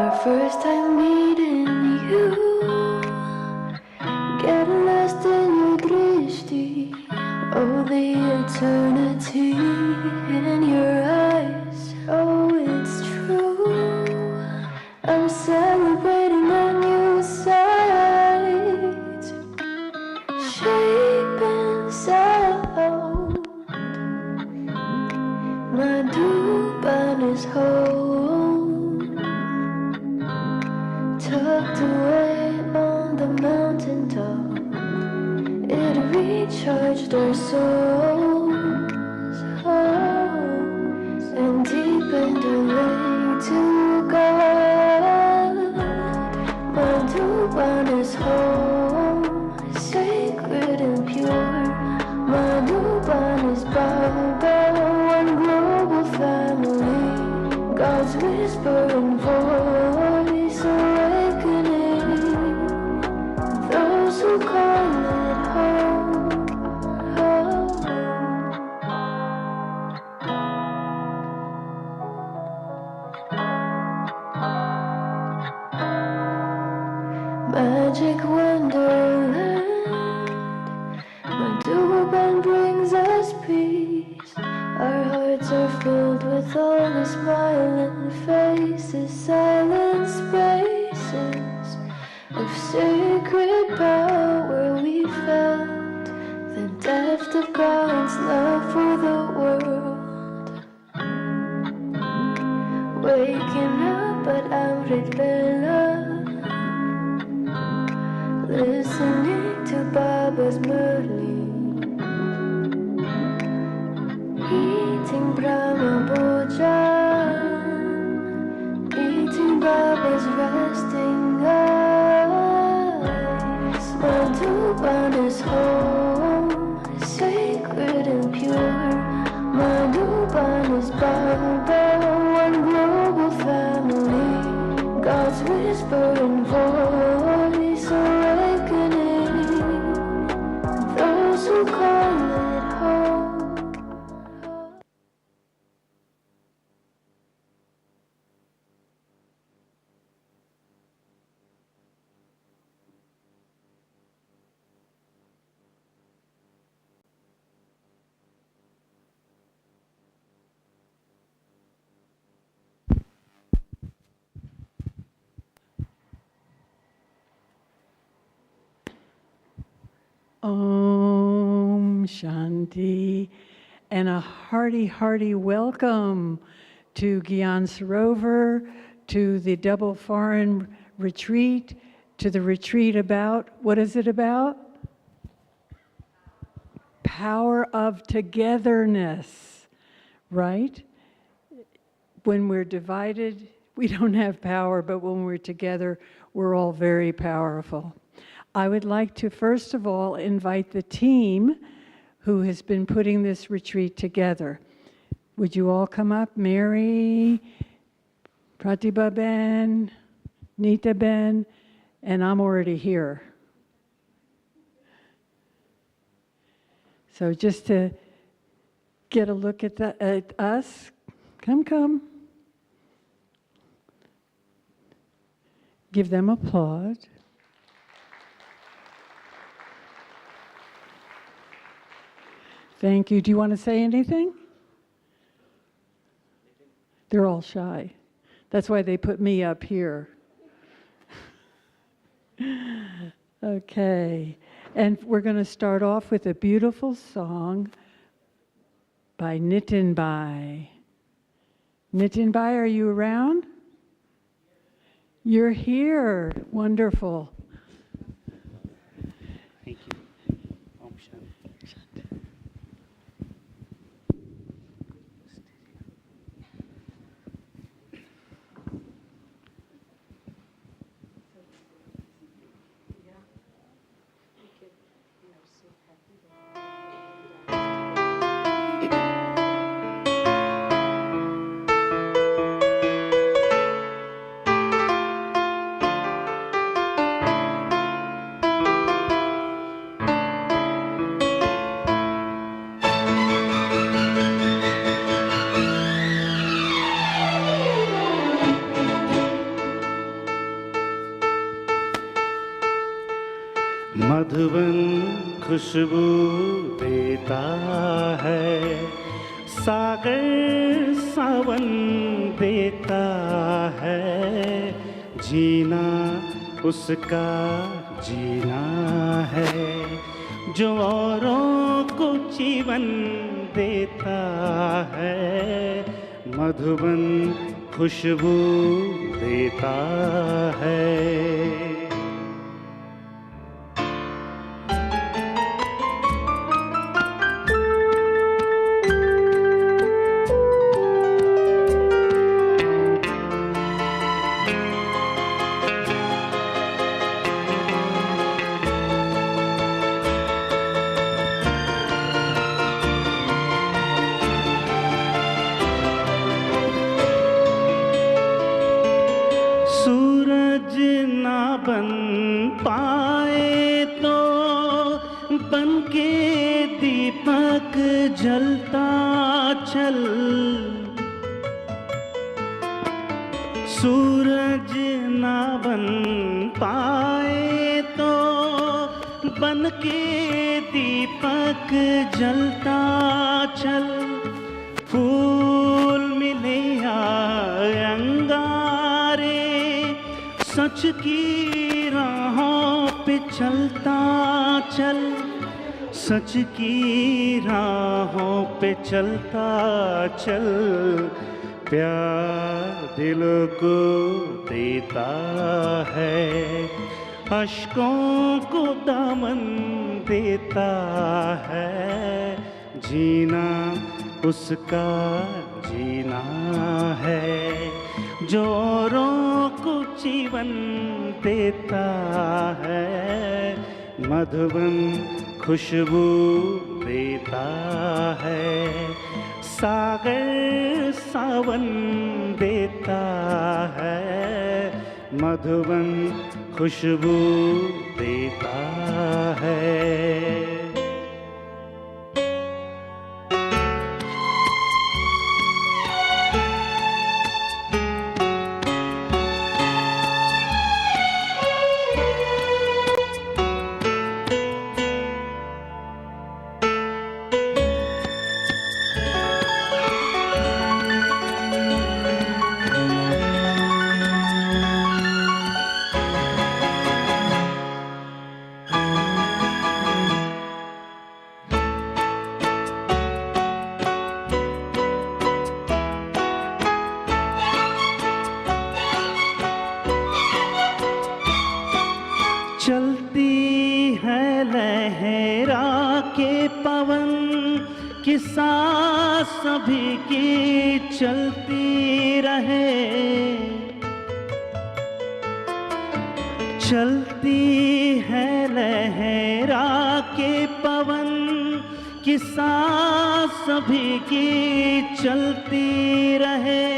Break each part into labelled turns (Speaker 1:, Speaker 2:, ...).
Speaker 1: Our first time meeting you, getting lost in your drishti. Oh, the eternity in your eyes. Oh, it's true. I'm celebrating a new sight, shape and sound. Madhuban is home, tucked away on the mountaintop. It recharged our souls, and deepened our way to God. Madhuban is home, sacred and pure. Madhuban is Baba, one global family. God's whispering voice awakening those who call it home. Magic wonderland, Madhuban brings us peace. Our hearts are filled with all the smiling faces, silent spaces of sacred power. We felt the depth of God's love for the world. Waking up at Amrit Vela, listening to Baba's Murli, eating Brahma Bhojan, eating Baba's resting eyes. Madhuban is home, sacred and pure. Madhuban is Baba, one global family. God's whispering voice awakening those who call it home.
Speaker 2: Om Shanti, and a hearty, hearty welcome to GyanSarovar, to the double foreign retreat, to the retreat about, what is it about? Power of Togetherness, right? When we're divided, we don't have power, but when we're together, we're all very powerful. I would like to, first of all, invite the team who has been putting this retreat together. Would you all come up? Mary, Pratibha Ben, Nita Ben, and I'm already here. So just to get a look at us, come. Give them applause. Thank you. Do you want to say anything? They're all shy. That's why they put me up here. Okay. And we're going to start off with a beautiful song by Nitinbai. Nitinbai, are you around? You're here. Wonderful.
Speaker 3: Thank you. Om Shanti. खुशबू देता है, सागर सावन देता है, जीना उसका जीना है, जो औरों को जीवन देता है, मधुबन खुशबू देता है। सूरज ना बन पाए तो बन के दीपक जलता चल, सूरज ना बन पाए तो बन के दीपक जलता चल, फूल मिले या अंगारे सच की राहों पे चलता चल, सच की राहों पे चलता चल, प्यार दिल को देता है, अश्कों को दामन देता है, जीना उसका जीना है, जो औरों को जीवन देता है, मधुबन खुशबू देता है, सागर सावन देता है, मधुबन खुशबू देता है। चलती है लहरा के पवन की सांस सभी की चलती रहे, चलती है लहरा के पवन की सांस सभी की चलती रहे,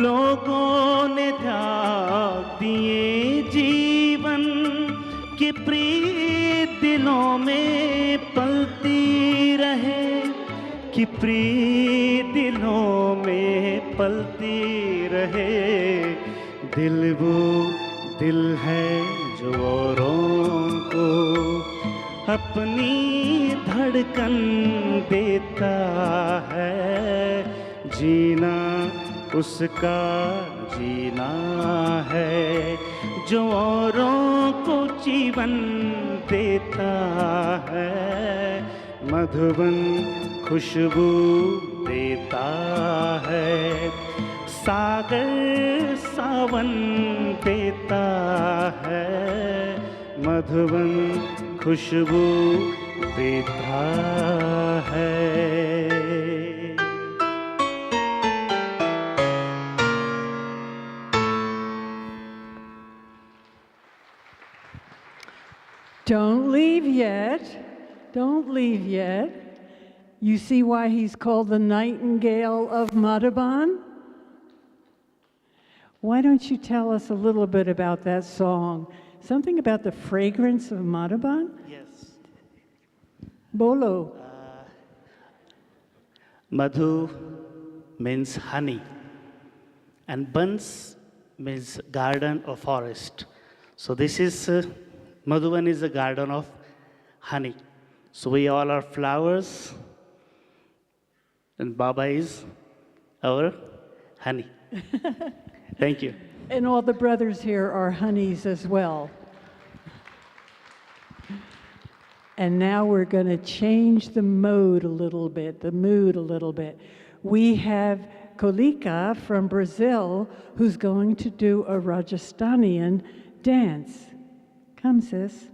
Speaker 3: लोगों ने त्याग दिए जीवन कि प्रीत दिलों में पलती रहे, कि प्रीत दिलों में पलती रहे, दिल वो दिल है जो औरों को अपनी धड़कन देता है, जीना उसका जीना है, जो औरों को जीवन देता है, मधुबन खुशबू देता है, सागर सावन देता है, मधुबन खुशबू देता है।
Speaker 2: Don't leave yet. Don't leave yet. You see why he's called the Nightingale of Madhuban? Why don't you tell us a little bit about that song? Something about the fragrance of Madhuban?
Speaker 3: Yes.
Speaker 2: Bolo.
Speaker 3: Madhu means honey, and Bans means garden or forest. So this is Madhuban is a garden of honey. So we all are flowers, and Baba is our honey. Thank you.
Speaker 2: And all the brothers here are honeys as well. And now we're going to change the mode a little bit, the mood a little bit. We have Kolika from Brazil who's going to do a Rajasthanian dance. Come, sis.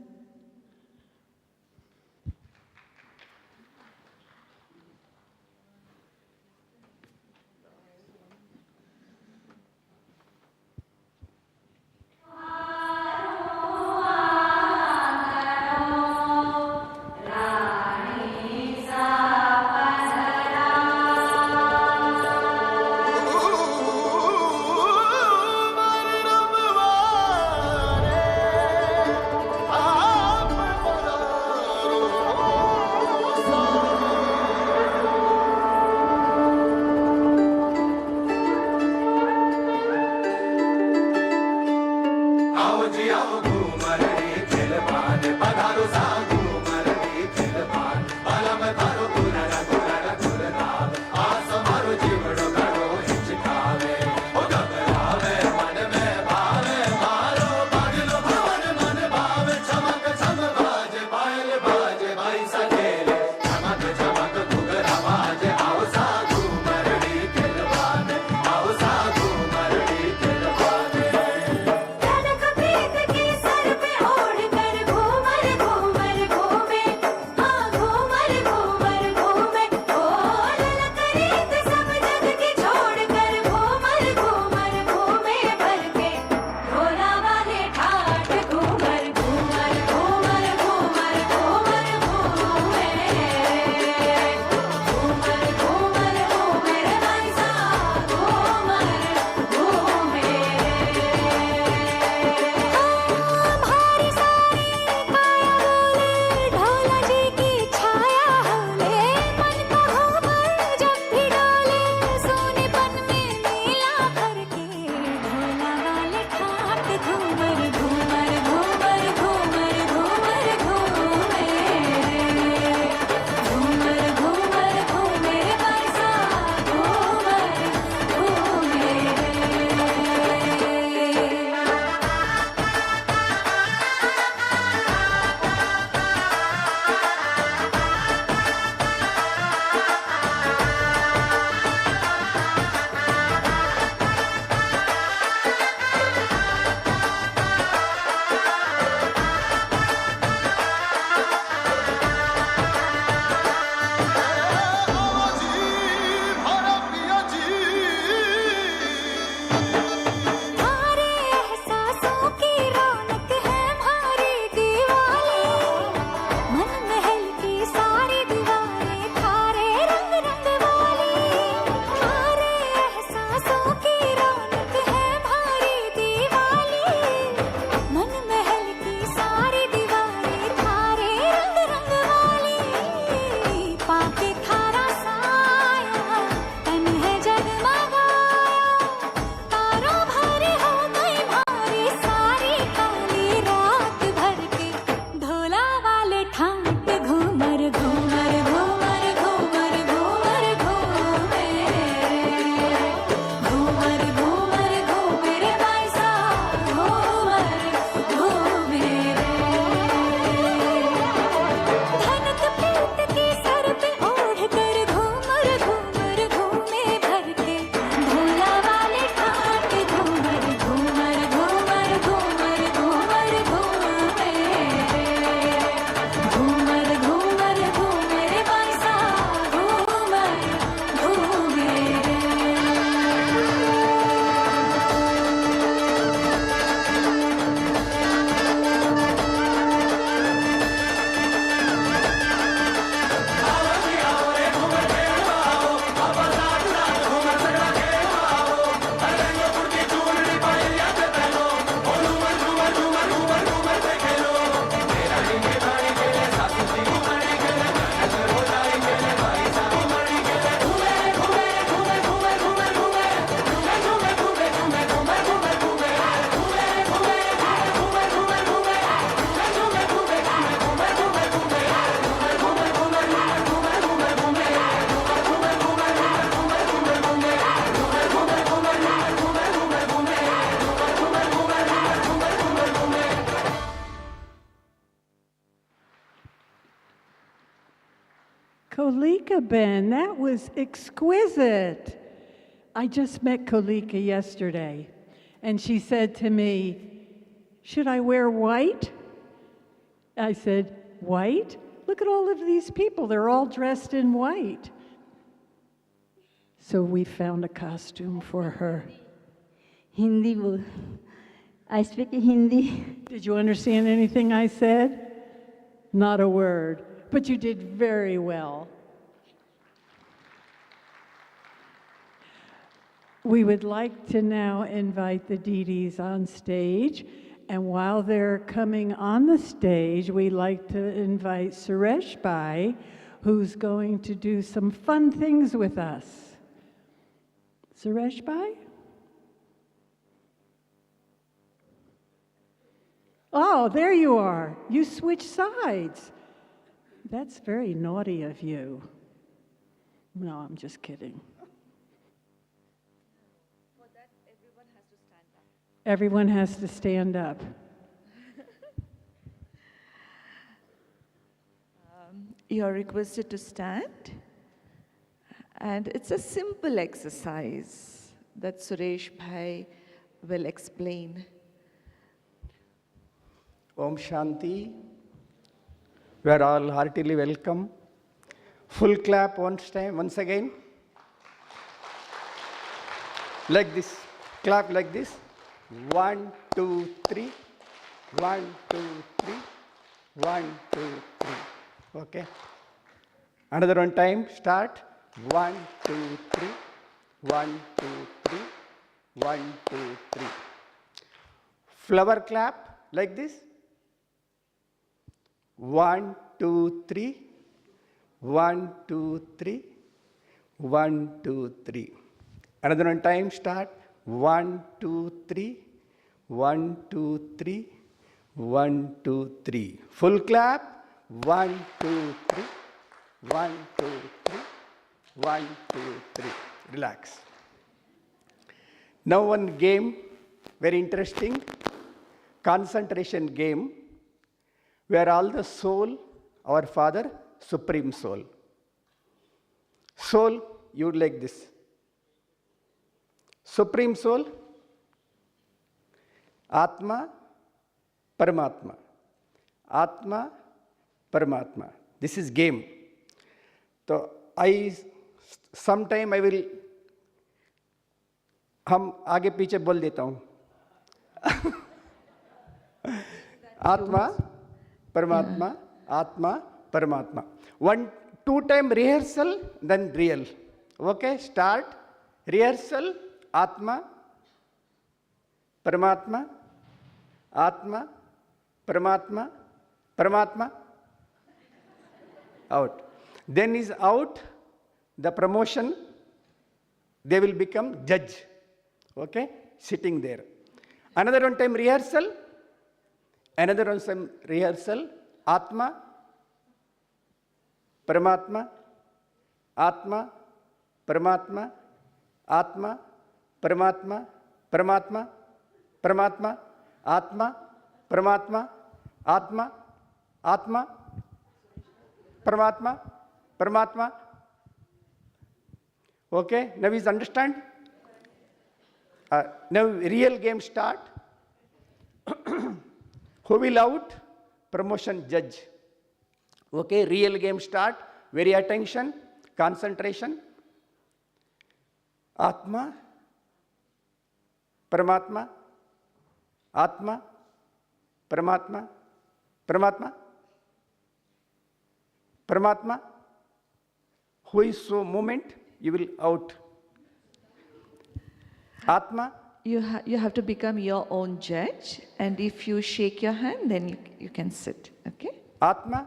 Speaker 4: Ah
Speaker 2: Kolika Ben, that was exquisite. I just met Kolika yesterday, and she said to me, "Should I wear white?" I said, "White? Look at all of these people. They're all dressed in white." So we found a costume for her.
Speaker 4: Hindi. I speak Hindi.
Speaker 2: Did you understand anything I said? Not a word, but you did very well. We would like to now invite the Didis on stage, and while they're coming on the stage, we'd like to invite Suresh Bhai, who's going to do some fun things with us. Suresh Bhai? Oh, there you are. You switched sides. That's very naughty of you. No, I'm just kidding.
Speaker 5: For that, everyone has to stand up.
Speaker 2: Everyone has to stand up.
Speaker 5: You are requested to stand. And it's a simple exercise that Suresh Bhai will explain.
Speaker 6: Om Shanti. We are all heartily welcome. Full clap once again. Like this. Clap like this. 1, 2, 3. 1, 2, 3. 1, 2, 3. Okay. Another one time. Start. 1, 2, 3. 1, 2, 3. 1, 2, 3. Flower clap like this. 1, 2, 3. 1, 2, 3. 1, 2, 3. Another one time. Start. 1, 2, 3. 1, 2, 3. 1, 2, 3. Full clap. 1, 2, 3. 1, 2, 3. 1, 2, 3. Relax. Now one game, very interesting, concentration game, where all the soul, our Father, Supreme Soul. Soul, you like this. Supreme Soul, Atma, Paramatma. Atma, Paramatma. This is game. So sometime I will, हम आगे पीछे बोल देता हूँ. आत्मा, परमात्मा, आत्मा, परमात्मा. 2 time rehearsal, then real. Okay, start. Rehearsal, Atma, Paramatma, Atma, Paramatma, Paramatma. Out. Then is out, the promotion, they will become judge. Okay, sitting there. Another one time rehearsal, another one time rehearsal, Atma, Paramatma, Atma, Paramatma, Atma, Paramatma, Paramatma, Paramatma, Atma, Paramatma, Atma, Atma, Paramatma, Paramatma. Okay, now is understand? Now real game start. Who will out? Promotion judge. Okay, real game start. Very attention, concentration. Atma, Paramatma, Atma, Paramatma, Paramatma, Paramatma. Who is so moment? You will out. Atma.
Speaker 5: You have to become your own judge, and if you shake your hand, then you can sit. Okay?
Speaker 6: Atma.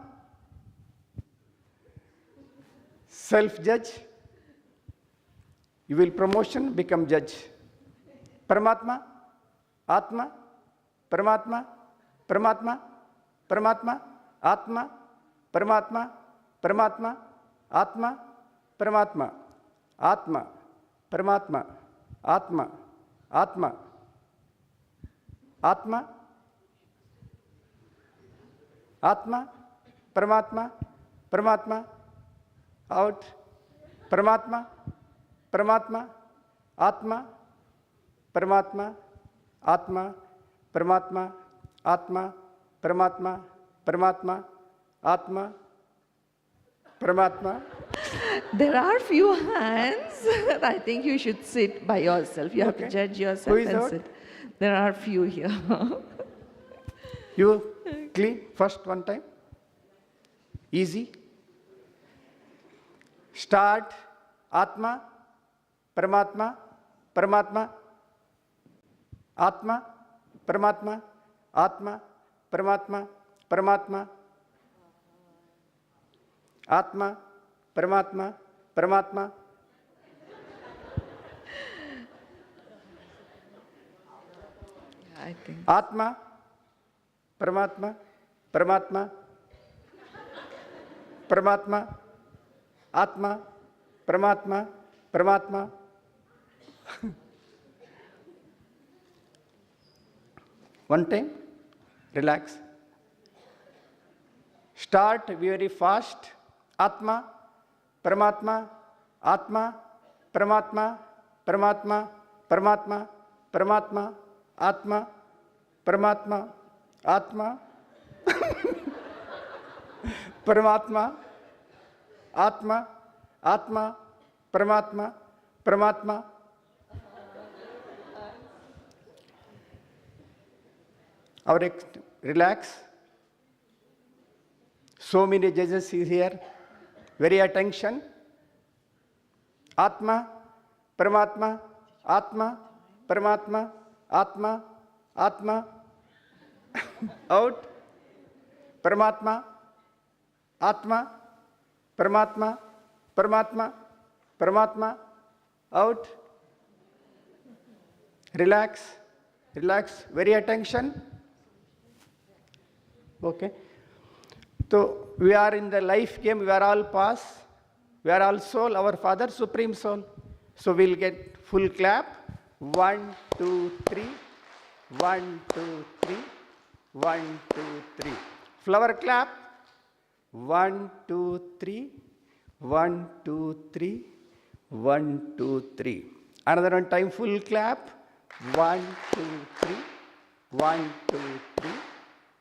Speaker 6: Self-judge. You will promotion, become judge. Paramatma. Atma. Paramatma. Paramatma. Paramatma. Atma. Paramatma. Paramatma. Atma. Paramatma. Atma. Paramatma. Atma. Atma. Atma. Atma. Paramatma. Paramatma. out. Paramatma, Paramatma, Atma, Paramatma, Atma, Paramatma, Atma, Paramatma, Paramatma, Atma, Paramatma.
Speaker 5: There are few hands. I think you should sit by yourself. You have to
Speaker 6: Okay.
Speaker 5: judge yourself
Speaker 6: Who is
Speaker 5: and
Speaker 6: out?
Speaker 5: sit. There are few here.
Speaker 6: You clean first one time. Easy. Start. Atma, Paramatma, Paramatma, Atma, Paramatma, Atma, Paramatma, Paramatma, Atma, Paramatma, Paramatma.
Speaker 5: I think.
Speaker 6: Atma, Paramatma, Paramatma, Paramatma, Atma, Paramatma, Paramatma. One time, relax. Start very fast. Atma, Paramatma, Atma, Paramatma, Paramatma, Paramatma, Paramatma, Atma, Paramatma, Atma, Paramatma, Atma, Atma, Paramatma, Paramatma. Relax. So many judges is here. Very attention. Atma, Paramatma, Atma, Paramatma, Atma, Atma. Out. Paramatma, Atma, Paramatma, Paramatma, Paramatma. Out. Relax. Relax. Very attention. Okay. So we are in the life game, we are all past. We are all soul, our Father, Supreme Soul. So we'll get full clap. 1, 2, 3. 1, 2, 3. 1, 2, 3. Flower clap. 1, 2, 3. 1, 2, 3. 1, 2, 3. Another one time, full clap. 1, 2, 3. 1, 2, 3.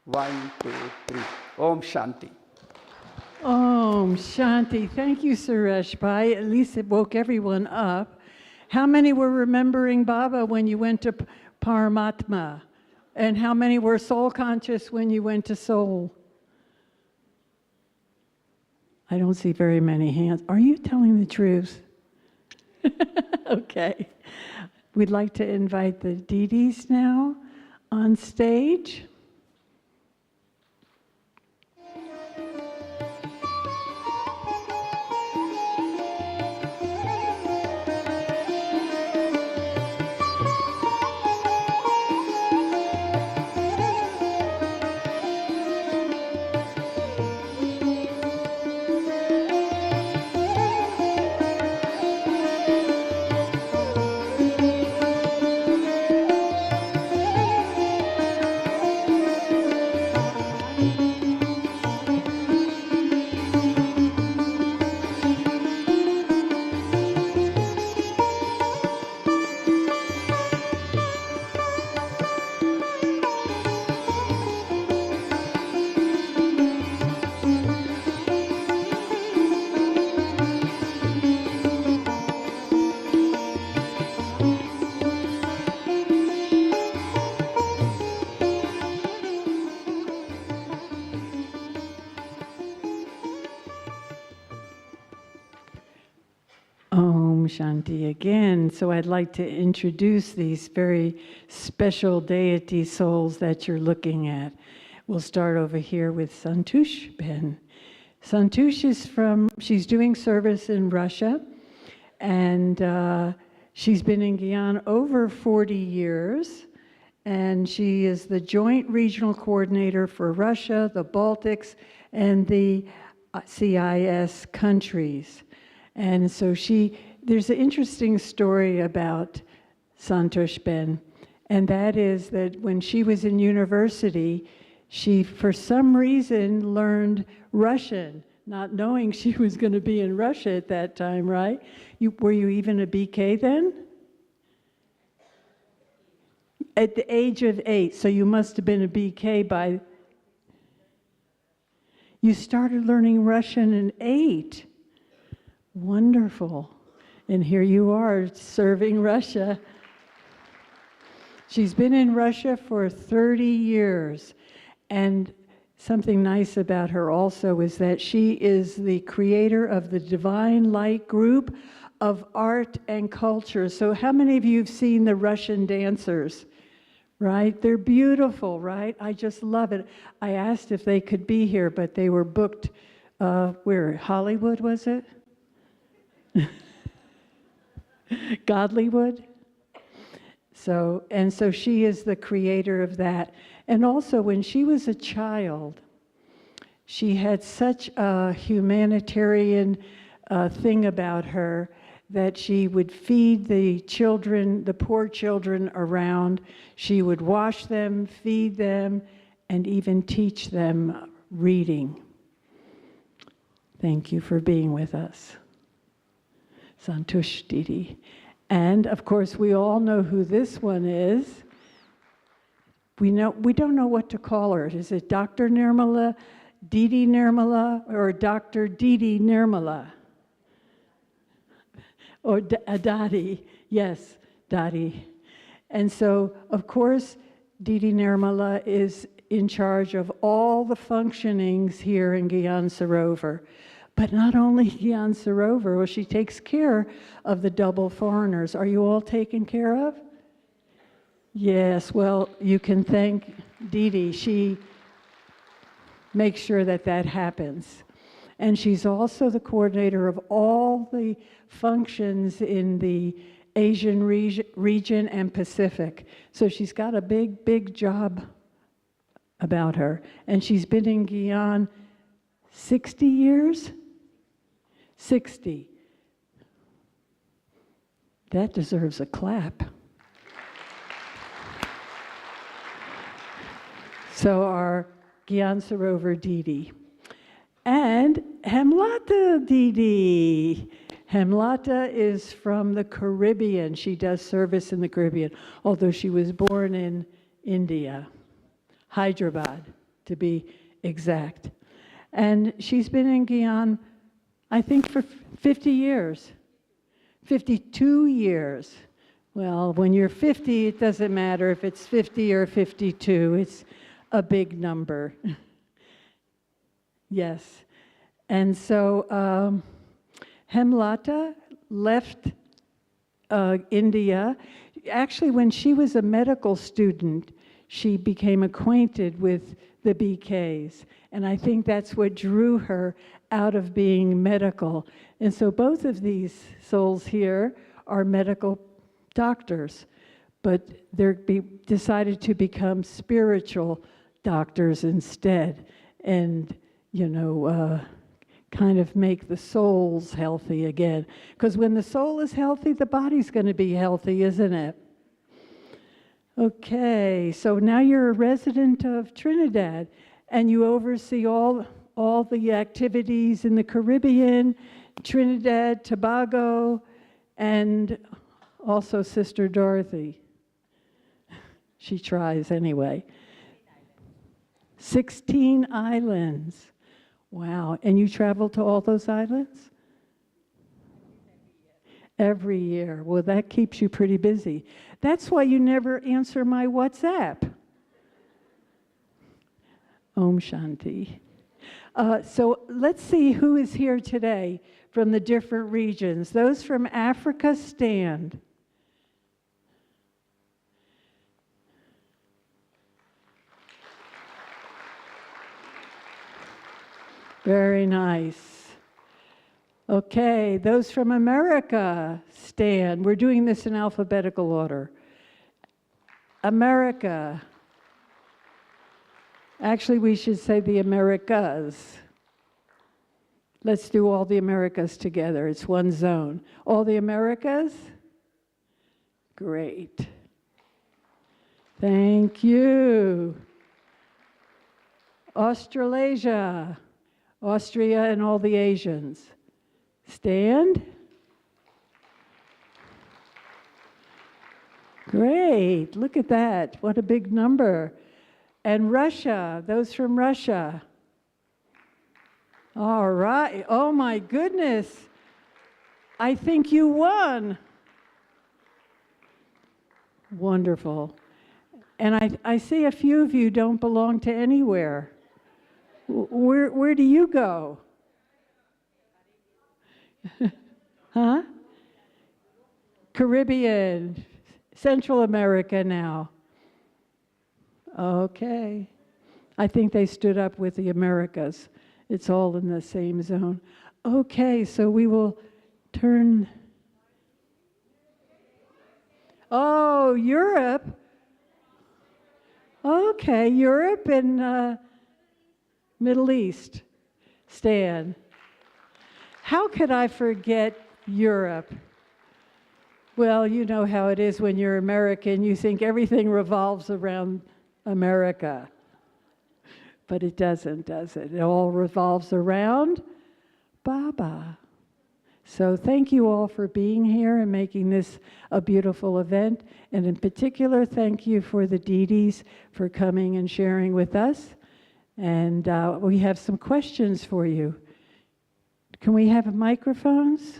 Speaker 6: 1, 2, 3. Om Shanti.
Speaker 2: Om Shanti. Thank you, Suresh Bhai. At least it woke everyone up. How many were remembering Baba when you went to Paramatma? And how many were soul conscious when you went to soul? I don't see very many hands. Are you telling the truth? Okay. We'd like to invite the Didis now on stage. Om Shanti again. So I'd like to introduce these very special deity souls that you're looking at. We'll start over here with Santush Ben. Santush is she's doing service in Russia, and she's been in Gyan over 40 years, and she is the joint regional coordinator for Russia, the Baltics, and the CIS countries. And so there's an interesting story about Santosh Ben, and that is that when she was in university, she, for some reason, learned Russian, not knowing she was going to be in Russia at that time, right? Were you even a BK then? At the age of 8, so you must have been a BK by... You started learning Russian at 8. Wonderful. And here you are, serving Russia. She's been in Russia for 30 years. And something nice about her also is that she is the creator of the Divine Light Group of Art and Culture. So how many of you have seen the Russian dancers? Right? They're beautiful, right? I just love it. I asked if they could be here, but they were booked, where, Hollywood, was it? Godlywood? So she is the creator of that. And also, when she was a child, she had such a humanitarian thing about her that she would feed the children, the poor children around. She would wash them, feed them, and even teach them reading. Thank you for being with us. Santush Didi. And of course, we all know who this one is. We don't know what to call her. Is it Dr. Nirmala, Didi Nirmala, or Dr. Didi Nirmala? Or Dadi, yes, Dadi. And so, of course, Didi Nirmala is in charge of all the functionings here in GyanSarovar. But not only GyanSarovar, well, she takes care of the double foreigners. Are you all taken care of? Yes, well, you can thank Didi. She makes sure that that happens. And she's also the coordinator of all the functions in the Asian region and Pacific. So she's got a big, big job about her. And she's been in Gyan 60 years? 60. That deserves a clap. So our GyanSarovar Didi. And Hemlata Didi. Hemlata is from the Caribbean. She does service in the Caribbean, although she was born in India, Hyderabad, to be exact. And she's been in Gyan, I think, for 50 years, 52 years. Well, when you're 50, it doesn't matter if it's 50 or 52. It's a big number. Yes. And so Hemlata left India. Actually, when she was a medical student, she became acquainted with the BKs. And I think that's what drew her out of being medical. And so both of these souls here are medical doctors, but they're decided to become spiritual doctors instead. And kind of make the souls healthy again. Because when the soul is healthy, the body's going to be healthy, isn't it? Okay, so now you're a resident of Trinidad, and you oversee all the activities in the Caribbean, Trinidad, Tobago, and also Sister Dorothy. She tries anyway. 16 islands. Wow, and you travel to all those islands? Every year. Well, that keeps you pretty busy. That's why you never answer my WhatsApp. Om Shanti. So let's see who is here today from the different regions. Those from Africa, stand. Very nice. Okay, those from America, stand. We're doing this in alphabetical order. America. Actually, we should say the Americas. Let's do all the Americas together. It's one zone. All the Americas? Great. Thank you. Australasia. Austria and all the Asians. Stand. Great, look at that. What a big number. And Russia, those from Russia. All right, oh my goodness. I think you won. Wonderful. And I see a few of you don't belong to anywhere. Where do you go? Huh? Caribbean, Central America now. Okay. I think they stood up with the Americas. It's all in the same zone. Okay, so we will turn. Oh, Europe. Okay, Europe and Middle East. Stan. How could I forget Europe? Well, you know how it is when you're American. You think everything revolves around America. But it doesn't, does it? It all revolves around Baba. So thank you all for being here and making this a beautiful event. And in particular, thank you for the Didis for coming and sharing with us. And we have some questions for you. Can we have microphones?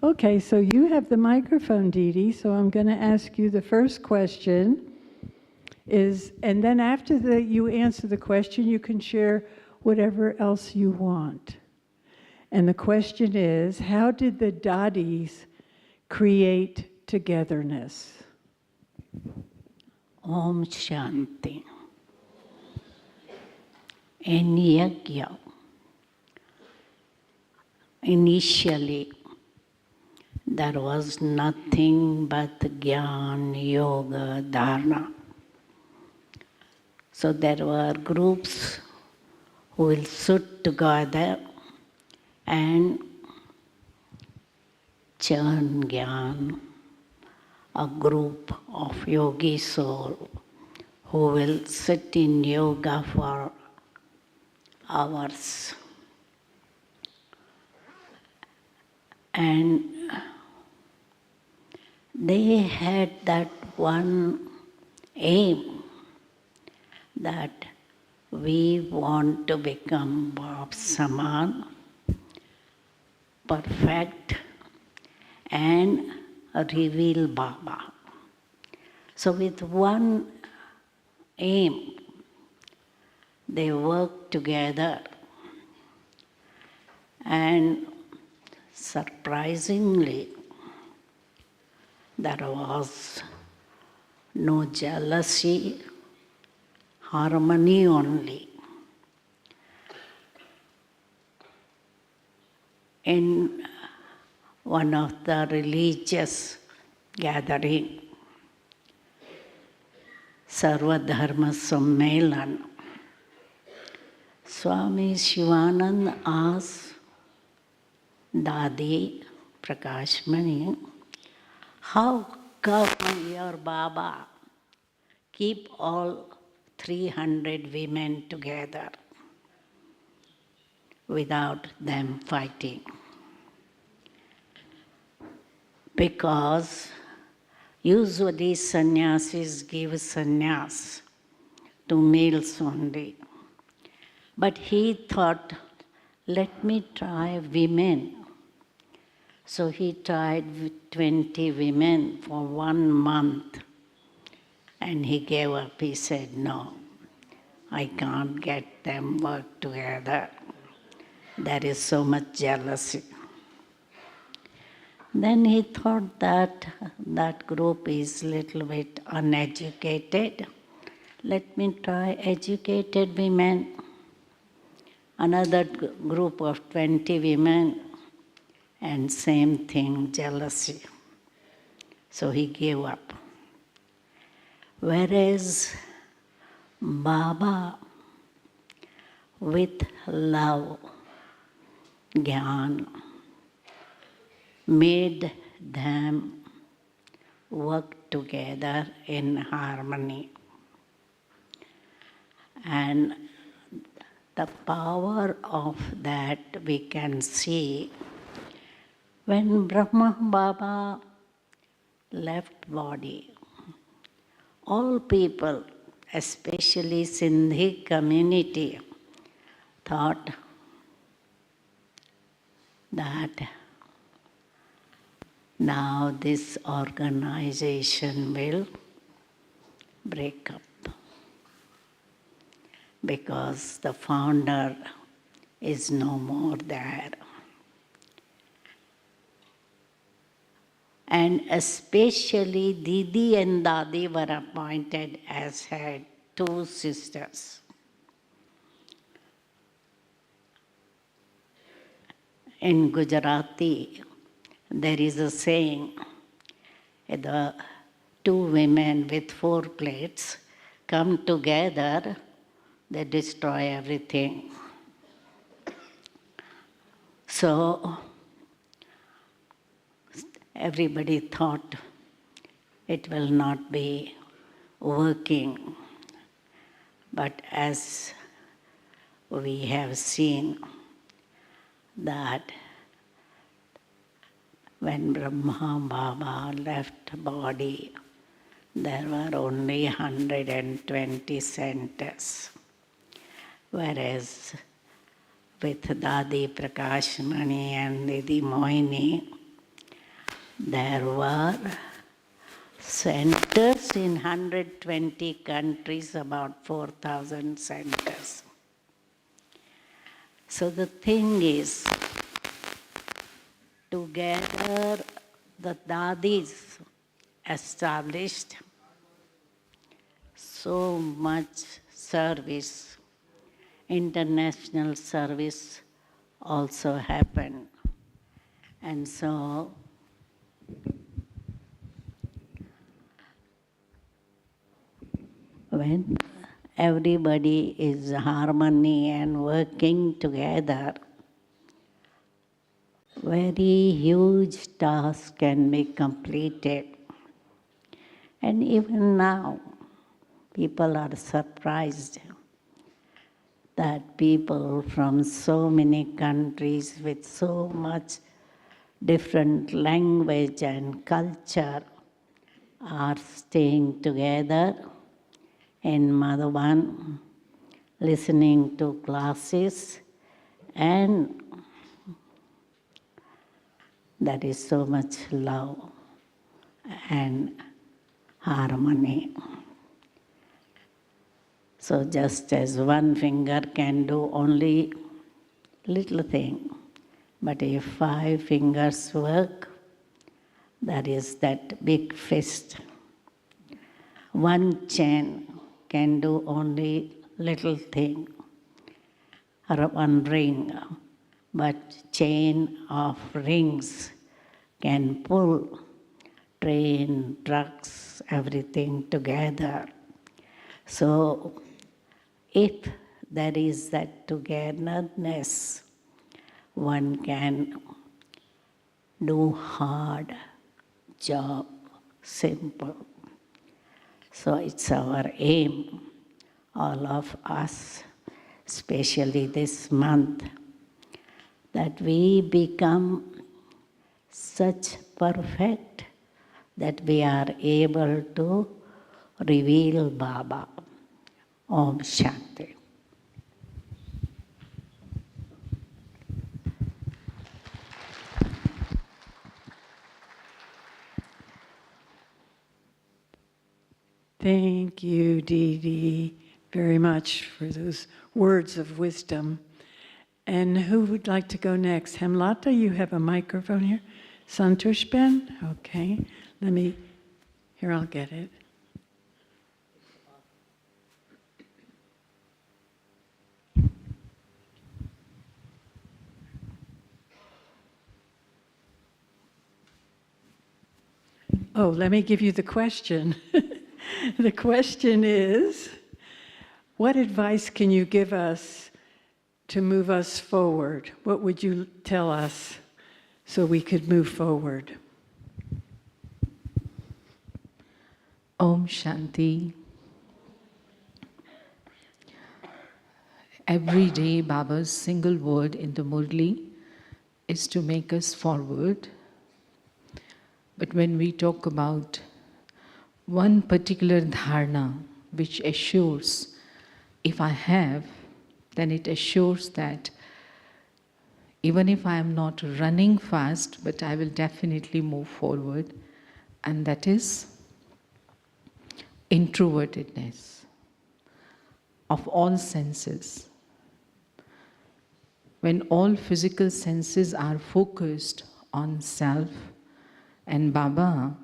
Speaker 2: Okay, so you have the microphone, Didi, so I'm going to ask you the first question is, and then after you answer the question, you can share whatever else you want. And the question is, how did the Dadis create togetherness?
Speaker 7: Om Shanti. In Yajna, initially, there was nothing but Gyan, Yoga, Dharana. So there were groups who will sit together and churn Gyan, a group of yogi soul who will sit in yoga for hours. And they had that one aim that we want to become Bab Saman, perfect, and reveal Baba. So with one aim, they work together, and surprisingly, there was no jealousy, harmony only. In one of the religious gatherings, Sarvadharma Sammelan, Swami Shivananda asked Dadi Prakashmani, how come your Baba keep all 300 women together without them fighting? Because usually sannyasis give sannyas to males only. But he thought, let me try women. So he tried with 20 women for 1 month. And he gave up. He said, no, I can't get them work together. There is so much jealousy. Then he thought that that group is a little bit uneducated. Let me try educated women. Another group of 20 women, and same thing, jealousy. So he gave up. Whereas Baba with love, Gyan, made them work together in harmony. And the power of that we can see when Brahma Baba left body. All people, especially Sindhi community, thought that now this organization will break up because the founder is no more there. And especially Didi and Dadi were appointed as head, two sisters. In Gujarati, there is a saying, the two women with 4 plates come together, they destroy everything. So everybody thought it will not be working. But as we have seen that when Brahma Baba left body, there were only 120 centers. Whereas with Dadi Prakashmani and Didi Moini, there were centers in 120 countries, about 4,000 centers. So the thing is, together the Dadis established so much service, international service also happened. And so when everybody is harmony and working together, very huge tasks can be completed. And even now, people are surprised that people from so many countries with so much different language and culture are staying together in Madhuban, listening to classes, and there is so much love and harmony. So just as one finger can do only little thing, but if 5 fingers work, that is that big fist. One chain can do only little thing, or one ring, but chain of rings can pull train, trucks, everything together. So if there is that togetherness, one can do hard job simple. So it's our aim, all of us, especially this month, that we become such perfect that we are able to reveal Baba. Om Shanti.
Speaker 2: Thank you, Didi, very much for those words of wisdom. And who would like to go next? Hemlata, you have a microphone here. Santosh Ben? Okay. Here, I'll get it. Oh, let me give you the question. The question is, what advice can you give us to move us forward? What would you tell us so we could move forward?
Speaker 8: Om Shanti. Every day Baba's single word in the Murli is to make us forward. But when we talk about one particular dharana which assures, if I have, then it assures that even if I am not running fast, but I will definitely move forward, and that is introvertedness of all senses. When all physical senses are focused on self and Baba,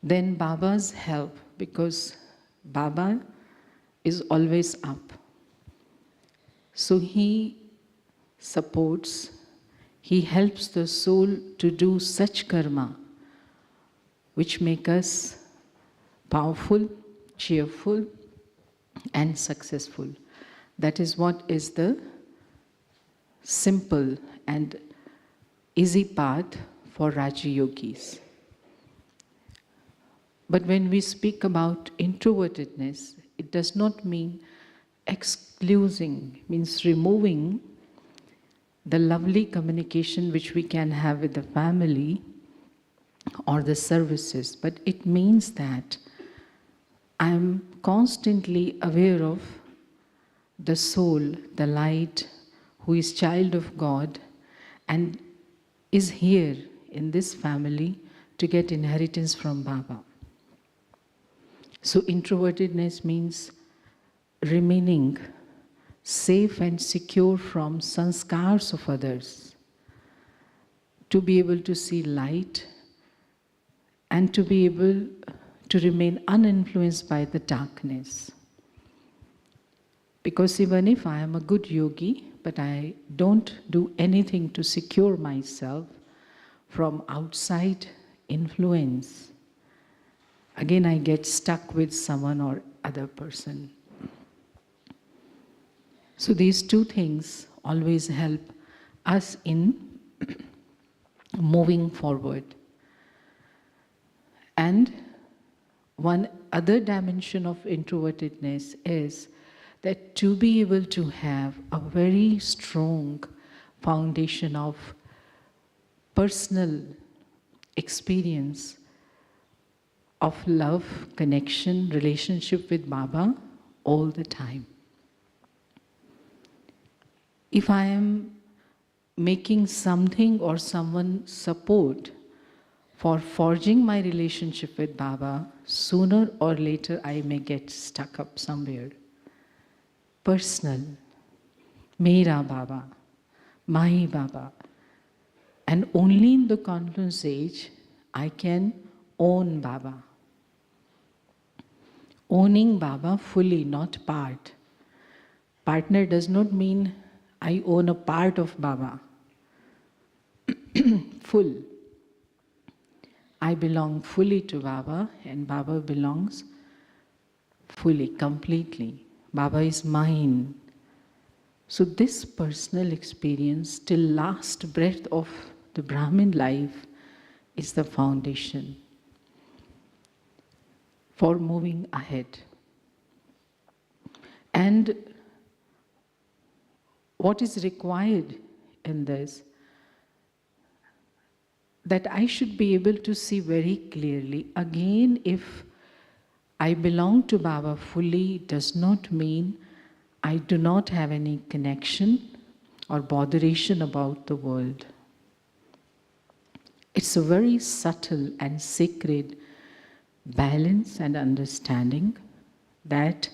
Speaker 8: then Baba's help, because Baba is always up. So he supports, he helps the soul to do such karma which make us powerful, cheerful, and successful. That is what is the simple and easy path for Raja Yogis. But when we speak about introvertedness, it does not mean excluding, means removing the lovely communication which we can have with the family or the services, but it means that I am constantly aware of the soul, the light, who is child of God and is here in this family to get inheritance from Baba. So introvertedness means remaining safe and secure from sanskars of others, to be able to see light and to be able to remain uninfluenced by the darkness. Because even if I am a good yogi, but I don't do anything to secure myself from outside influence, again I get stuck with someone or other person. So these two things always help us in moving forward. And one other dimension of introvertedness is that to be able to have a very strong foundation of personal experience of love, connection, relationship with Baba all the time. If I am making something or someone support for forging my relationship with Baba, sooner or later I may get stuck up somewhere. Personal, Mera Baba, Mahi Baba. And only in the confluence age I can own Baba. Owning Baba fully, not part. Partner does not mean I own a part of Baba. Full. I belong fully to Baba and Baba belongs fully, completely. Baba is mine. So this personal experience till last breath of the Brahmin life is the foundation for moving ahead. And what is required in this, that I should be able to see very clearly. Again, if I belong to Baba fully, it does not mean I do not have any connection or botheration about the world. It's a very subtle and sacred balance and understanding that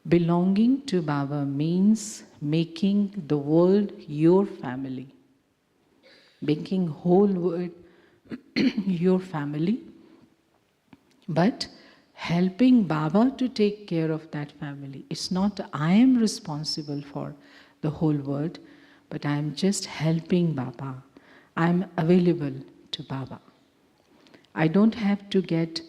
Speaker 8: belonging to Baba means making the world your family, making whole world your family, but helping Baba to take care of that family. It's not I am responsible for the whole world, but I am just helping Baba. I am available to Baba. I don't have to get,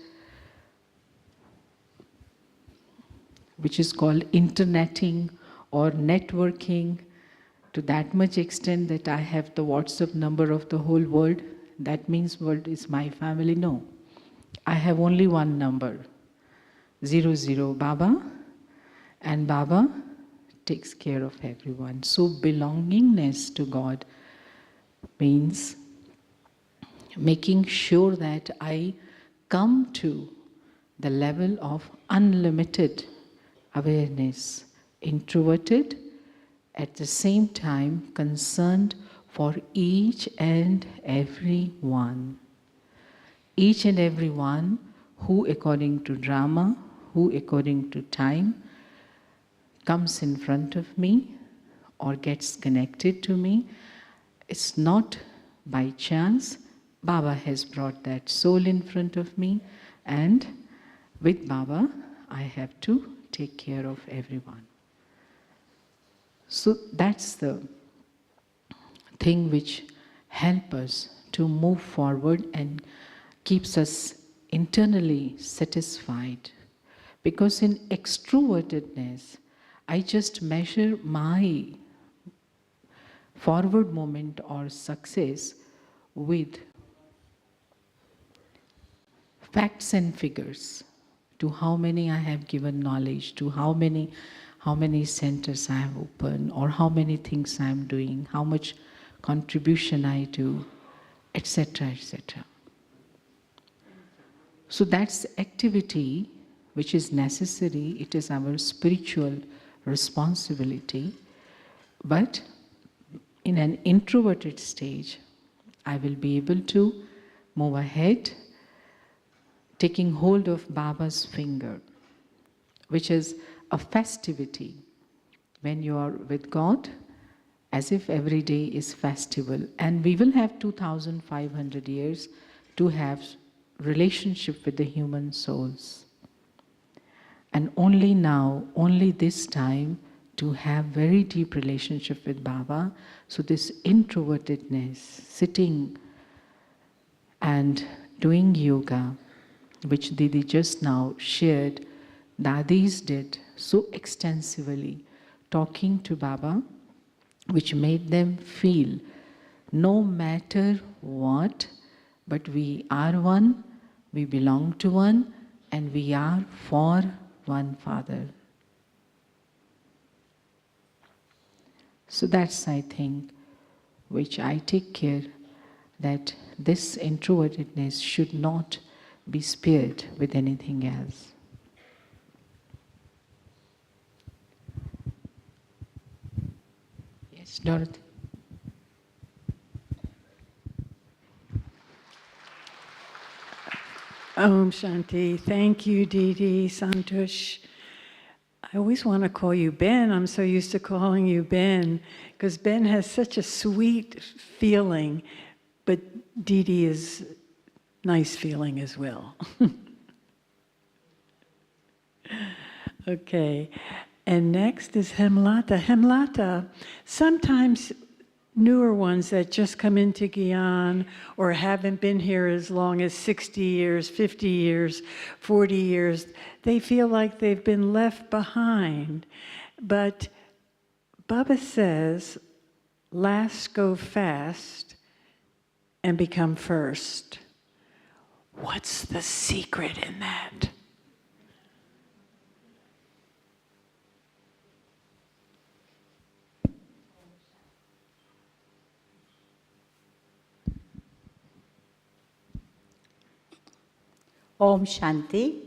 Speaker 8: which is called interneting or networking to that much extent that I have the WhatsApp number of the whole world. That means world is my family. No. I have only one number, 00 Baba, and Baba takes care of everyone. So belongingness to God means making sure that I come to the level of unlimited awareness, introverted, at the same time concerned for each and every one. Each and every one who according to drama, who according to time, comes in front of me or gets connected to me. It's not by chance. Baba has brought that soul in front of me, and with Baba I have to take care of everyone. So that's the thing which helps us to move forward and keeps us internally satisfied. Because in extrovertedness, I just measure my forward movement or success with facts and figures, to how many I have given knowledge, to how many centers I have opened, or how many things I am doing, how much contribution I do, etc., etc. So that's activity which is necessary. It is our spiritual responsibility. But in an introverted stage, I will be able to move ahead, taking hold of Baba's finger, which is a festivity. When you are with God, as if every day is festival. And we will have 2,500 years to have relationship with the human souls. And only now, only this time, to have very deep relationship with Baba. So this introvertedness, sitting and doing yoga, which Didi just now shared, Dadis did so extensively, talking to Baba, which made them feel no matter what, but we are one, we belong to one, and we are for one Father. So that's, I think, which I take care that this introvertedness should not be spared with anything else. Yes, Dorothy.
Speaker 2: Om Shanti. Thank you, Didi, Santosh. I always want to call you Ben. I'm so used to calling you Ben, because Ben has such a sweet feeling, but Didi is nice feeling as well. Okay, and next is Hemlata. Hemlata, sometimes newer ones that just come into Gyan or haven't been here as long as 60 years, 50 years, 40 years, they feel like they've been left behind. But Baba says, last go fast and become first. What's the secret in that?
Speaker 4: Om Shanti.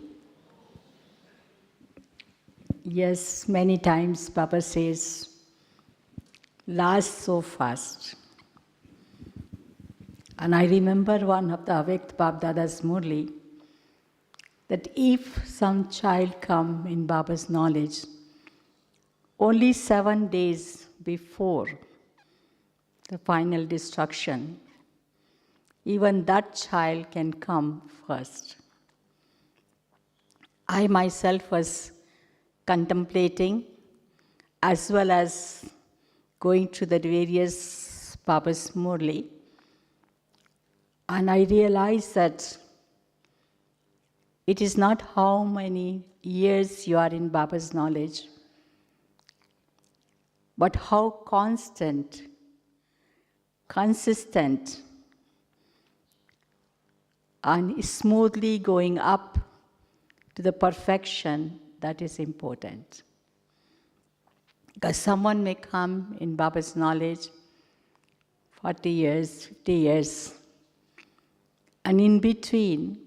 Speaker 4: Yes, many times Baba says, last so fast. And I remember one of the Avekt Bab Dada's Murli, that if some child come in Baba's knowledge, only 7 days before the final destruction, even that child can come first. I myself was contemplating as well as going through the various Baba's Murli, and I realized that it is not how many years you are in Baba's knowledge. but how constant, consistent, and smoothly going up to the perfection that is important. Because someone may come in Baba's knowledge 40 years, 50 years, and in between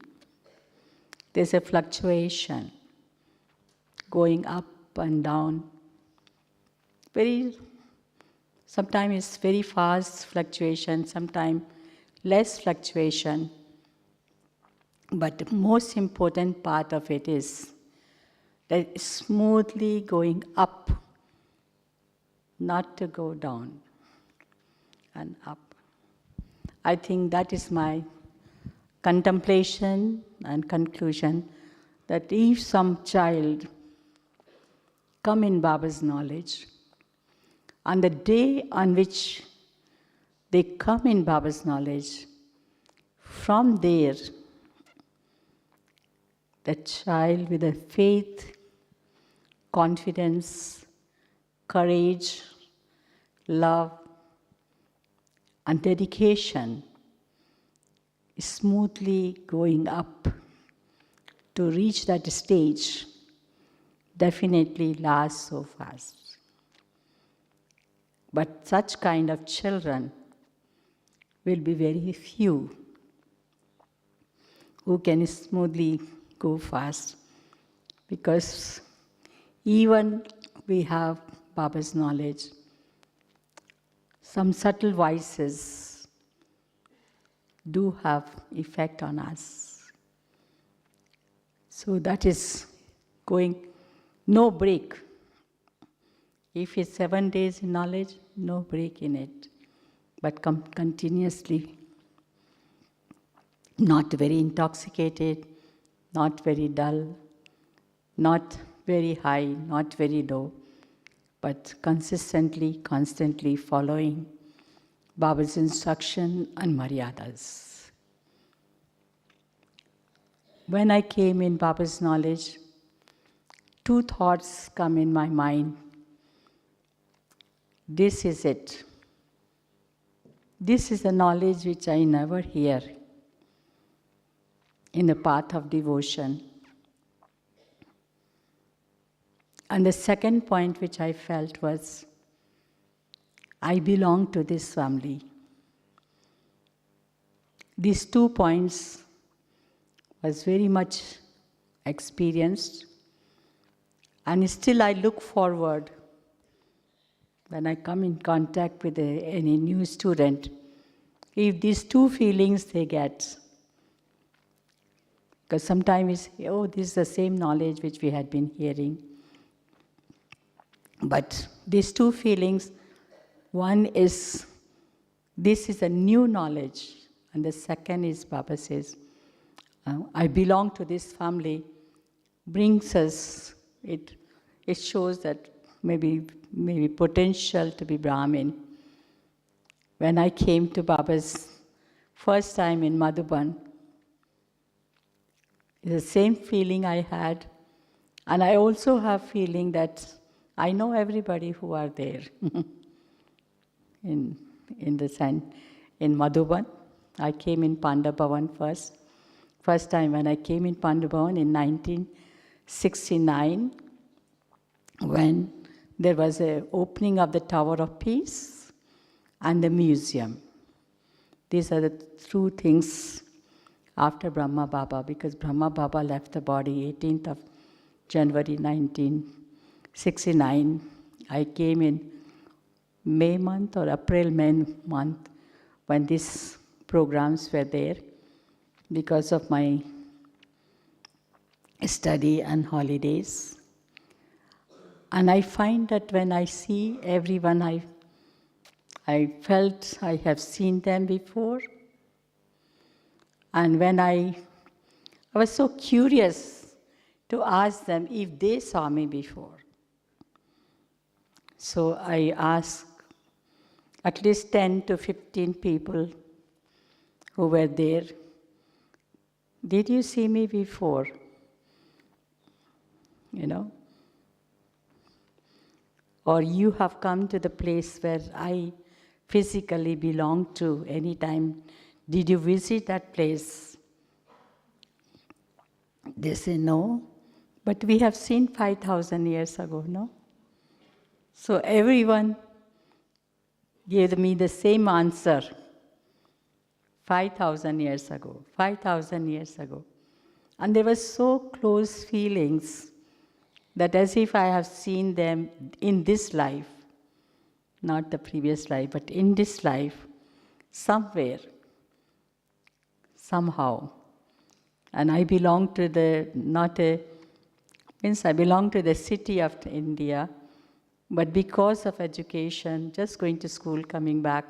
Speaker 4: there's a fluctuation going up and down. Sometimes it's very fast fluctuation, sometimes less fluctuation. But the most important part of it is that it's smoothly going up, not to go down and up. I think that is my contemplation and conclusion, that if some child come in Baba's knowledge, on the day on which they come in Baba's knowledge, from there, the child with a faith, confidence, courage, love, and dedication is smoothly going up to reach that stage, definitely lasts so fast. But such kind of children will be very few who can smoothly go fast, because even we have Baba's knowledge, some subtle voices do have effect on us. So that is going, no break. If it's 7 days in knowledge, no break in it, but continuously, not very intoxicated, not very dull, not very high, not very low, but consistently, constantly following Baba's instruction and maryadas. When I came in Baba's knowledge, 2 thoughts come in my mind. This is it. This is the knowledge which I never hear in the path of devotion. And the second point which I felt was, I belong to this family. These 2 points was very much experienced, and still I look forward when I come in contact with any new student, if these 2 feelings they get. Because sometimes, oh, this is the same knowledge which we had been hearing. But these 2 feelings, one is, this is a new knowledge, and the second is, Baba says, I belong to this family, brings us, it shows that maybe potential to be Brahmin. When I came to Baba's first time in Madhuban, it's the same feeling I had, and I also have feeling that I know everybody who are there in Madhuban. I came in Pandabhavan first. First time when I came in Pandabhavan in 1969, when there was an opening of the Tower of Peace and the museum. These are the 2 things after Brahma Baba, because Brahma Baba left the body 18th of January 1969. I came in May month or April-May month when these programs were there because of my study and holidays. And I find that when I see everyone, I felt I have seen them before. And when I was so curious to ask them if they saw me before. So I asked at least 10 to 15 people who were there, did you see me before? You know? or you have come to the place where I physically belong to any time. Did you visit that place? They say no, but we have seen 5,000 years ago, no? So everyone gave me the same answer. 5,000 years ago, 5,000 years ago. And there were so close feelings that as if I have seen them in this life, not the previous life, but in this life, somewhere, somehow. And I belong to I belong to the city of India, but because of education, just going to school, coming back,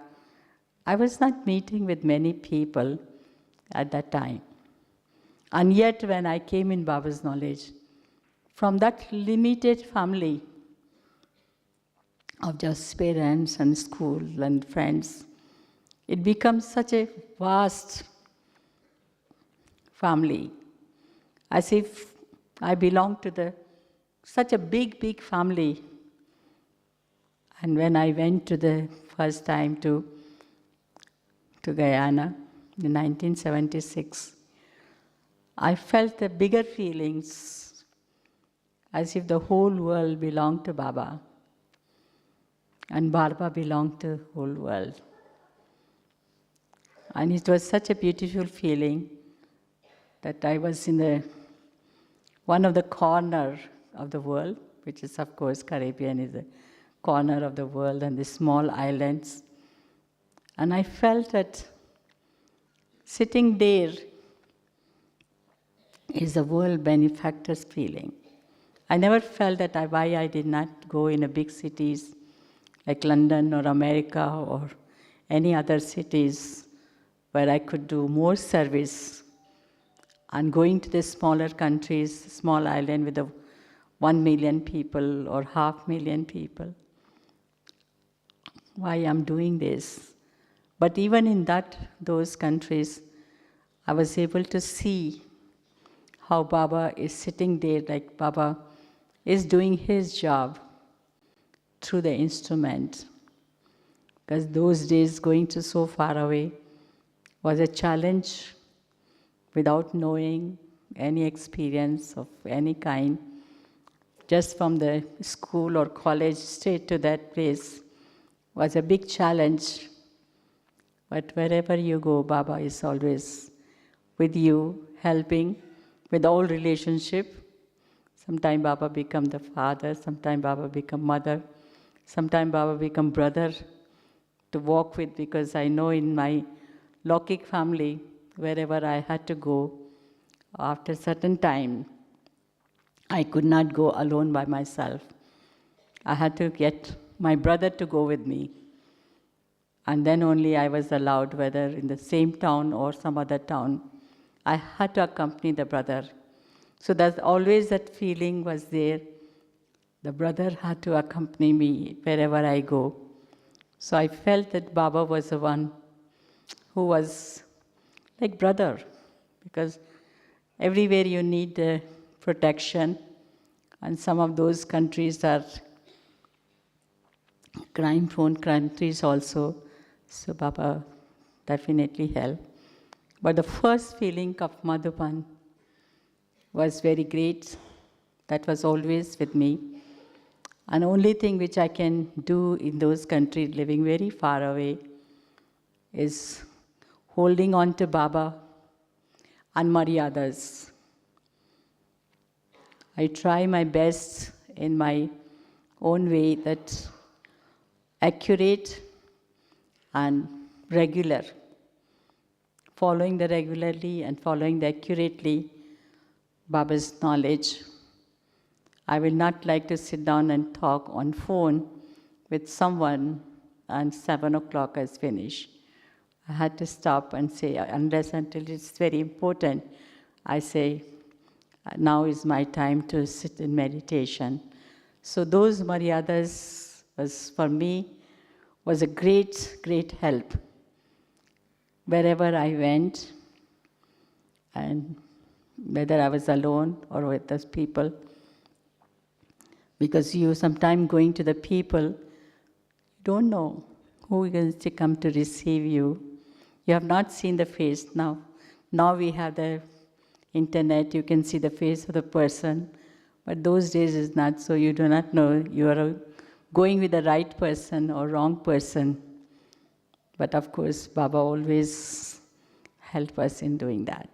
Speaker 4: I was not meeting with many people at that time. And yet when I came in Baba's knowledge, from that limited family of just parents and school and friends, it becomes such a vast family, as if I belong to such a big family. And when I went to the first time to Guyana in 1976, I felt the bigger feelings, as if the whole world belonged to Baba, and Baba belonged to the whole world. And it was such a beautiful feeling that I was in one of the corner of the world, which is, of course, Caribbean is a corner of the world, and the small islands. And I felt that sitting there is a world benefactor's feeling. I never felt that why I did not go in a big cities like London or America or any other cities where I could do more service, and going to the smaller countries, small island with 1 million people or 500,000 people. Why I'm doing this? But even in those countries, I was able to see how Baba is sitting there, like Baba is doing his job through the instrument. Because those days going to so far away was a challenge without knowing any experience of any kind. Just from the school or college straight to that place was a big challenge. But wherever you go, Baba is always with you, helping with all relationship. Sometimes Baba become the father, sometimes Baba become mother, sometimes Baba become brother to walk with, because I know in my Lokik family, wherever I had to go, after a certain time, I could not go alone by myself. I had to get my brother to go with me. And then only I was allowed, whether in the same town or some other town, I had to accompany the brother. So there's always that feeling was there. The brother had to accompany me wherever I go. So I felt that Baba was the one who was like brother, because everywhere you need protection, and some of those countries are crime-prone countries also. So Baba definitely helped. But the first feeling of Madhuban was very great. That was always with me. And only thing which I can do in those countries living very far away is holding on to Baba and Maryadas. I try my best in my own way, that accurate and regular, following the regularly and following the accurately Baba's knowledge. I will not like to sit down and talk on phone with someone and 7 o'clock is finished. I had to stop and say, unless until it's very important, I say, now is my time to sit in meditation. So those Maryadas for me was a great, great help. Wherever I went, and whether I was alone or with those people, Because you sometime going to the people, you don't know who is going to come to receive you. You have not seen the face now. Now we have the internet, you can see the face of the person. But those days is not so. You do not know you are going with the right person or wrong person. But of course, Baba always helped us in doing that.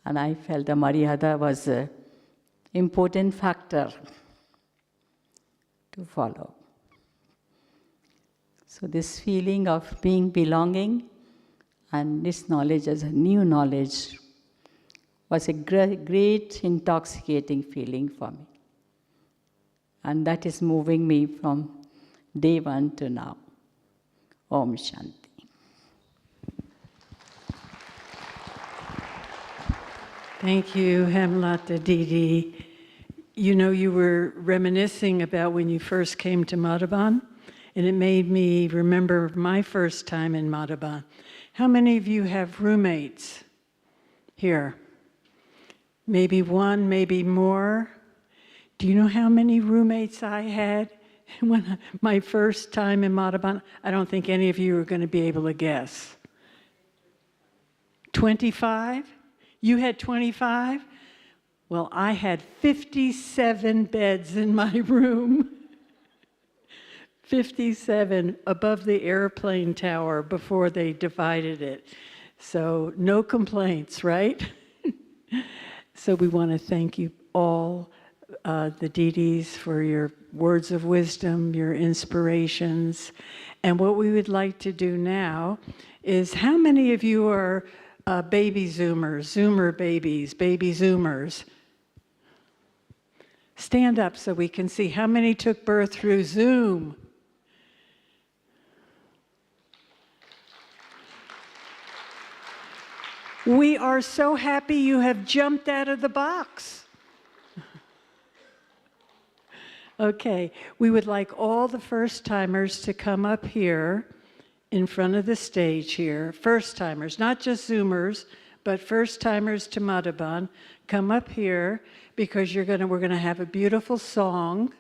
Speaker 4: And I felt the Maryada was an important factor to follow. So this feeling of being belonging and this knowledge as a new knowledge was a great intoxicating feeling for me. And that is moving me from day one to now. Om Shanti.
Speaker 2: Thank you, Hemlata Didi. You know, you were reminiscing about when you first came to Madhuban, and it made me remember my first time in Madhuban. How many of you have roommates here? Maybe one, maybe more. Do you know how many roommates I had when my first time in Madhuban? I don't think any of you are going to be able to guess. 25? You had 25? Well, I had 57 beds in my room. 57 above the airplane tower before they divided it. So no complaints, right? So we want to thank you all, the Didis, for your words of wisdom, your inspirations. And what we would like to do now is, how many of you are baby Zoomers, Zoomer babies, baby Zoomers? Stand up so we can see how many took birth through Zoom. We are so happy you have jumped out of the box. Okay, we would like all the first-timers to come up here in front of the stage here. First-timers, not just Zoomers, but first-timers to Madhuban. Come up here because we're going to have a beautiful song,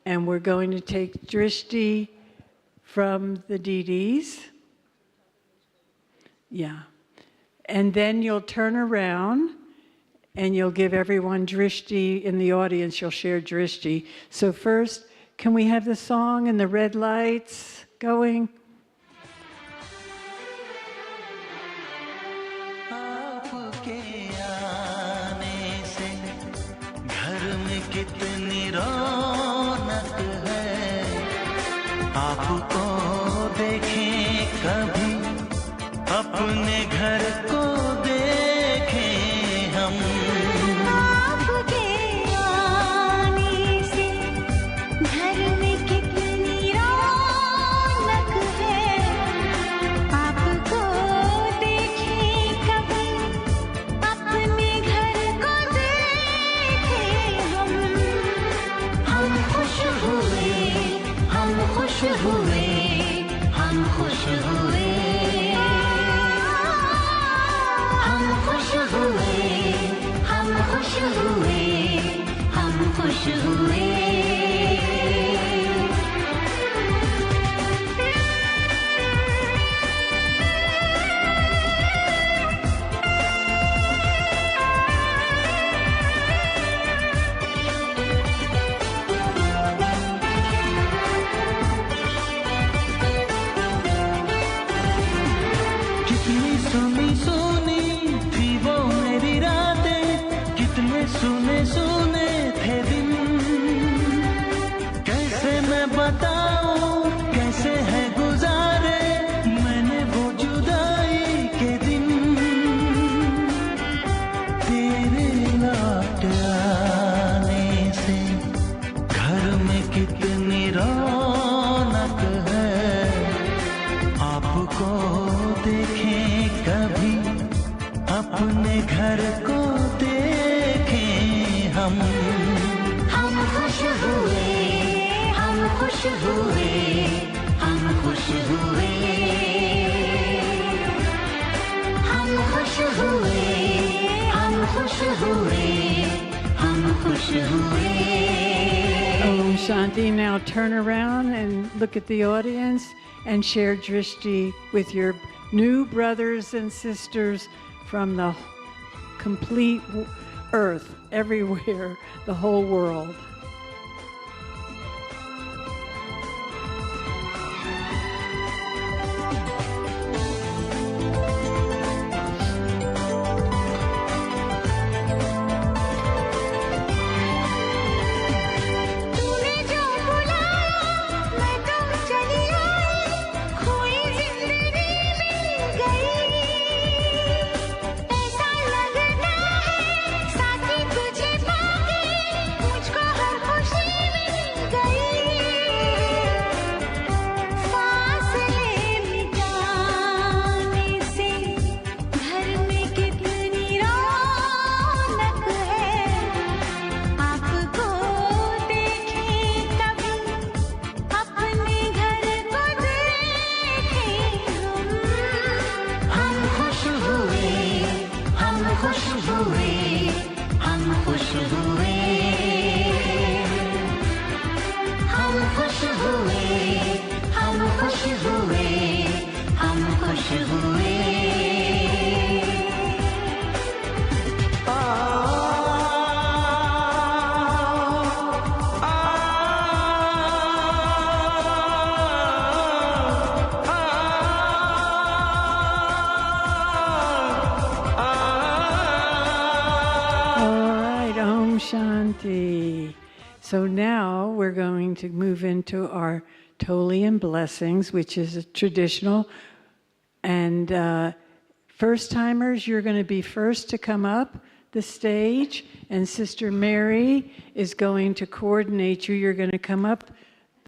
Speaker 2: and we're going to take drishti from the Didis. Yeah. And then you'll turn around and you'll give everyone drishti in the audience. You'll share drishti. So first, can we have the song and the red lights going?
Speaker 9: अपने घर को देखें हम आपके आने से घर में कितनी रौनक है आपको देखें कभी अपने घर को देखें हम खुश हुए हम खुश हुए हम खुश हुए हम खुश हुए कितनी सुनी सुनी थी वो मेरी रातें कितने सुने सुने थे दिन कैसे मैं बताऊं कैसे है गुजारे मैंने वो जुदाई के दिन तेरे लौट आने से घर में कितनी रौनक है आपको देखें कभी अपने घर को हम खुश हुए हम खुश हुए हम खुश हुए हम खुश हुए हम खुश हुए हम खुश हुए
Speaker 2: Shanti. Now turn around and look at the audience and share drishti with your new brothers and sisters from the complete earth, everywhere, the whole world. Shanti. So now we're going to move into our Tolian blessings, which is a traditional. And first-timers, you're going to be first to come up the stage, and Sister Mary is going to coordinate you. You're going to come up